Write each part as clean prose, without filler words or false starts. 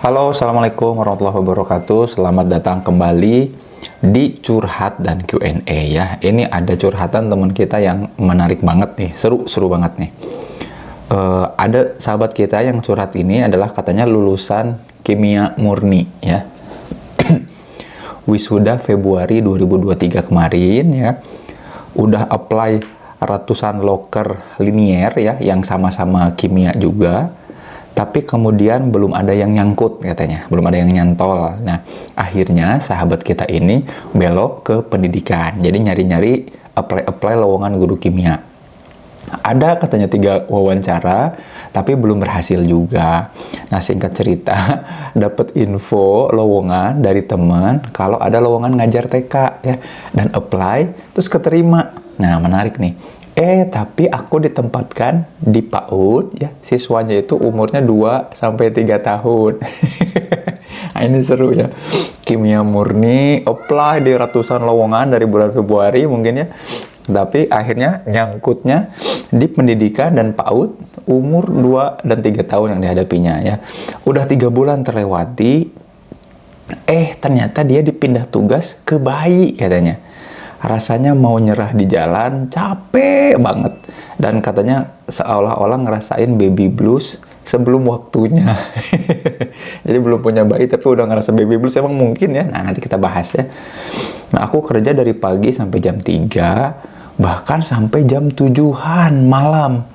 Halo, Assalamualaikum warahmatullahi wabarakatuh. Selamat datang kembali di Curhat dan Q&A ya. Ini ada curhatan teman kita yang menarik banget nih, seru banget nih. Ada sahabat kita yang curhat ini adalah katanya lulusan kimia murni ya. Wisuda Februari 2023 kemarin ya. Udah apply ratusan loker linier ya, yang sama-sama kimia juga. Tapi kemudian belum ada yang nyangkut katanya, belum ada yang nyantol. Nah, akhirnya sahabat kita ini belok ke pendidikan. Jadi nyari-nyari apply lowongan guru kimia. Ada katanya 3 wawancara, tapi belum berhasil juga. Nah, singkat cerita, dapat info lowongan dari teman kalau ada lowongan ngajar TK ya, dan apply terus keterima. Nah, menarik nih. Tapi aku ditempatkan di PAUD ya, siswanya itu umurnya 2 sampai 3 tahun. Nah, ini seru ya. Kimia murni apply di ratusan lowongan dari bulan Februari mungkin ya. Tapi akhirnya nyangkutnya di pendidikan dan PAUD umur 2 dan 3 tahun yang dihadapinya ya. Udah 3 bulan terlewati, ternyata dia dipindah tugas ke bayi katanya. Rasanya mau nyerah di jalan, capek banget. Dan katanya seolah-olah ngerasain baby blues sebelum waktunya. Jadi belum punya bayi tapi udah ngerasa baby blues, emang mungkin ya? Nah, nanti kita bahas ya. Nah, aku kerja dari pagi sampai jam 3, bahkan sampai jam 7-an malam.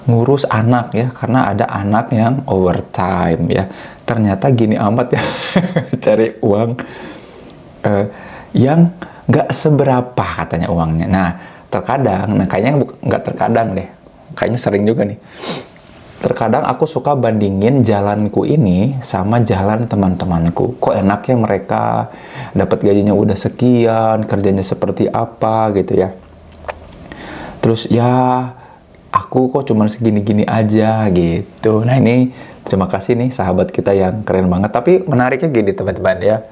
Ngurus anak ya, karena ada anak yang overtime ya. Ternyata gini amat ya, cari uang yang nggak seberapa katanya uangnya. Nah, terkadang, kayaknya nggak terkadang deh, kayaknya sering juga nih. Terkadang aku suka bandingin jalanku ini sama jalan teman-temanku. Kok enaknya mereka dapat gajinya udah sekian, kerjanya seperti apa gitu ya. Terus ya aku kok cuma segini-gini aja gitu. Nah, ini terima kasih nih sahabat kita yang keren banget. Tapi menariknya gini teman-teman ya.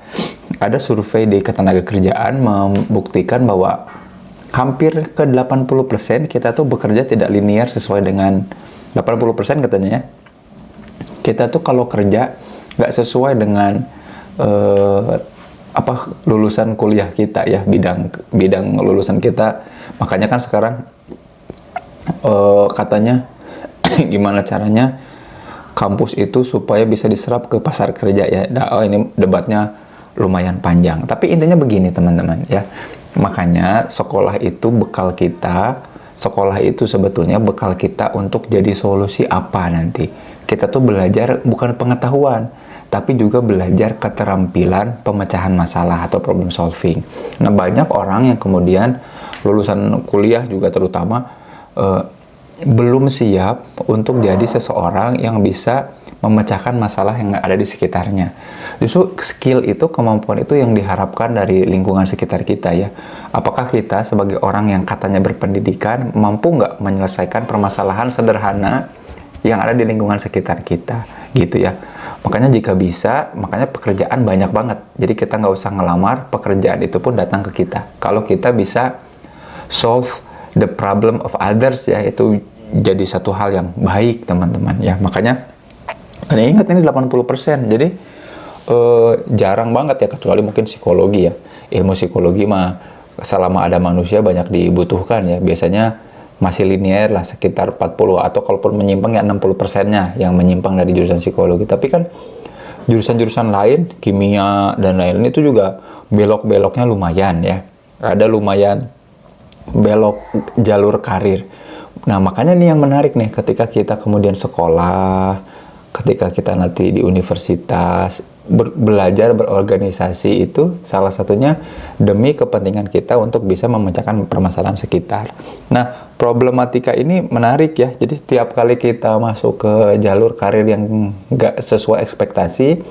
Ada survei di Ketenagakerjaan membuktikan bahwa hampir ke 80% kita tuh bekerja tidak linear sesuai dengan 80% katanya ya. Kita tuh kalau kerja nggak sesuai dengan lulusan kuliah kita ya, bidang lulusan kita. Makanya kan sekarang katanya gimana caranya kampus itu supaya bisa diserap ke pasar kerja ya. Nah, ini debatnya lumayan panjang. Tapi intinya begini teman-teman ya. Makanya sekolah itu bekal kita. Sekolah itu sebetulnya bekal kita untuk jadi solusi apa nanti. Kita tuh belajar bukan pengetahuan, tapi juga belajar keterampilan pemecahan masalah atau problem solving. Nah, banyak orang yang kemudian lulusan kuliah juga terutama belum siap untuk jadi seseorang yang bisa memecahkan masalah yang ada di sekitarnya. Justru skill itu, kemampuan itu yang diharapkan dari lingkungan sekitar kita ya. Apakah kita sebagai orang yang katanya berpendidikan mampu nggak menyelesaikan permasalahan sederhana yang ada di lingkungan sekitar kita gitu ya. Makanya jika bisa, makanya pekerjaan banyak banget. Jadi kita nggak usah ngelamar, pekerjaan itu pun datang ke kita. Kalau kita bisa solve the problem of others ya, itu jadi satu hal yang baik teman-teman ya. Makanya ingat ini 80%. Jadi jarang banget ya, kecuali mungkin psikologi ya. Ilmu psikologi mah selama ada manusia banyak dibutuhkan ya. Biasanya masih linear lah, sekitar 40, atau kalaupun menyimpang ya 60%-nya yang menyimpang dari jurusan psikologi. Tapi kan jurusan-jurusan lain, kimia dan lain-lain itu juga belok-beloknya lumayan ya. Ada lumayan belok jalur karir. Nah, makanya nih yang menarik nih, ketika kita kemudian sekolah, ketika kita nanti di universitas, belajar berorganisasi itu salah satunya demi kepentingan kita untuk bisa memecahkan permasalahan sekitar. Nah, problematika ini menarik ya. Jadi setiap kali kita masuk ke jalur karir yang nggak sesuai ekspektasi,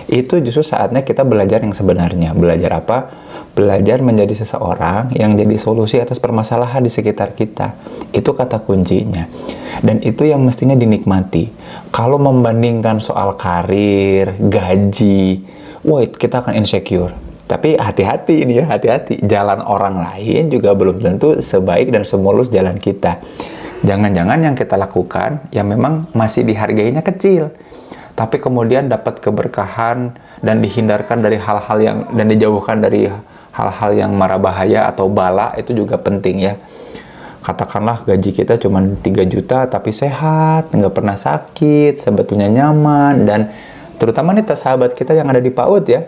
itu justru saatnya kita belajar yang sebenarnya. Belajar apa? Belajar menjadi seseorang yang jadi solusi atas permasalahan di sekitar kita. Itu kata kuncinya. Dan itu yang mestinya dinikmati. Kalau membandingkan soal karir, gaji, kita akan insecure. Tapi hati-hati ini ya, hati-hati. Jalan orang lain juga belum tentu sebaik dan semulus jalan kita. Jangan-jangan yang kita lakukan yang memang masih dihargainya kecil. tapi kemudian dapat keberkahan dan dihindarkan dari hal-hal yang, dan dijauhkan dari hal-hal yang mara bahaya atau bala, itu juga penting ya. Katakanlah gaji kita cuma 3 juta tapi sehat, nggak pernah sakit, sebetulnya nyaman, dan terutama nih sahabat kita yang ada di PAUD ya,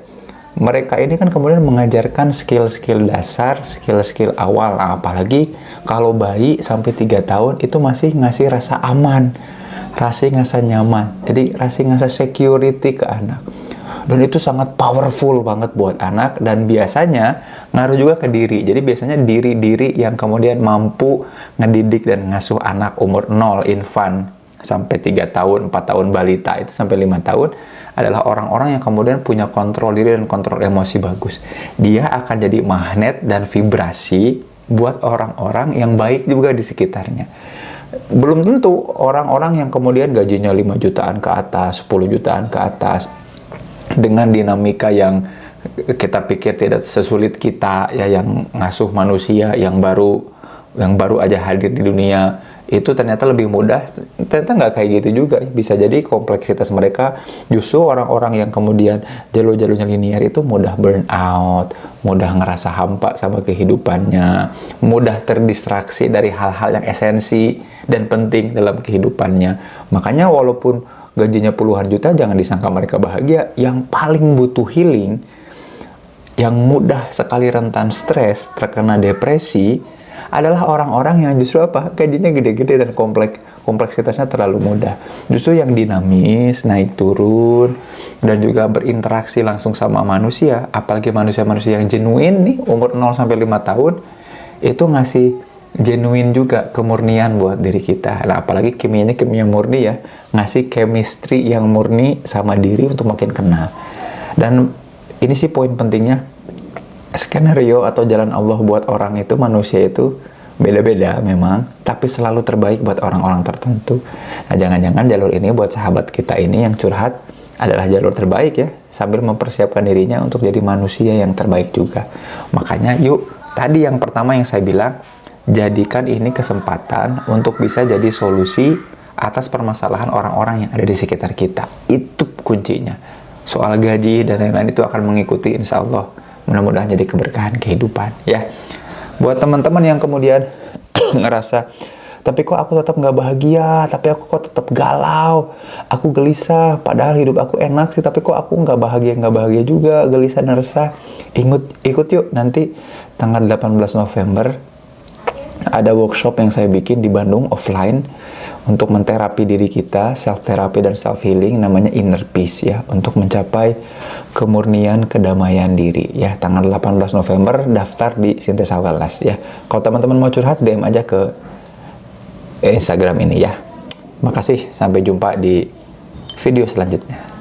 mereka ini kan kemudian mengajarkan skill-skill dasar, skill-skill awal. Nah, apalagi kalau bayi sampai 3 tahun itu masih ngasih rasa aman, rasa nyaman, jadi rasa security ke anak. Dan itu sangat powerful banget buat anak, dan biasanya ngaruh juga ke diri. Jadi biasanya diri-diri yang kemudian mampu ngedidik dan ngasuh anak umur 0, infant, sampai 3 tahun, 4 tahun balita, itu sampai 5 tahun, adalah orang-orang yang kemudian punya kontrol diri dan kontrol emosi bagus. Dia akan jadi magnet dan vibrasi buat orang-orang yang baik juga di sekitarnya. Belum tentu orang-orang yang kemudian gajinya 5 jutaan ke atas, 10 jutaan ke atas, dengan dinamika yang kita pikir tidak sesulit kita ya, yang ngasuh manusia yang baru aja hadir di dunia, itu ternyata lebih mudah. Ternyata nggak kayak gitu juga. Bisa jadi kompleksitas mereka justru orang-orang yang kemudian jalur-jalurnya linear itu mudah burn out, mudah ngerasa hampa sama kehidupannya, mudah terdistraksi dari hal-hal yang esensi dan penting dalam kehidupannya. Makanya walaupun gajinya puluhan juta, jangan disangka mereka bahagia. Yang paling butuh healing, yang mudah sekali rentan stres, terkena depresi, adalah orang-orang yang justru apa? Gajinya gede-gede dan kompleksitasnya terlalu mudah. Justru yang dinamis, naik turun, dan juga berinteraksi langsung sama manusia, apalagi manusia-manusia yang genuine nih, umur 0 sampai 5 tahun, itu ngasih genuine juga kemurnian buat diri kita. Nah, apalagi kimianya kimia murni ya, ngasih chemistry yang murni sama diri untuk makin kenal. Dan ini sih poin pentingnya, skenario atau jalan Allah buat orang itu, manusia itu beda-beda memang, tapi selalu terbaik buat orang-orang tertentu. Nah, jangan-jangan jalur ini buat sahabat kita ini yang curhat adalah jalur terbaik ya, sambil mempersiapkan dirinya untuk jadi manusia yang terbaik juga. Makanya yuk, tadi yang pertama yang saya bilang, jadikan ini kesempatan untuk bisa jadi solusi atas permasalahan orang-orang yang ada di sekitar kita. Itu kuncinya. Soal gaji dan lain-lain itu akan mengikuti, insya Allah. Mudah-mudahan jadi keberkahan kehidupan ya. Buat teman-teman yang kemudian ngerasa, tapi kok aku tetap nggak bahagia, tapi aku kok tetap galau, aku gelisah, padahal hidup aku enak sih, tapi kok aku nggak bahagia juga, gelisah dan resah. Ikut yuk nanti tanggal 18 November ada workshop yang saya bikin di Bandung offline untuk menterapi diri kita, self therapy dan self healing, namanya Inner Peace ya, untuk mencapai kemurnian kedamaian diri ya. Tanggal 18 November daftar di Sintesa Wellness ya. Kalau teman-teman mau curhat, DM aja ke Instagram ini ya. Makasih, sampai jumpa di video selanjutnya.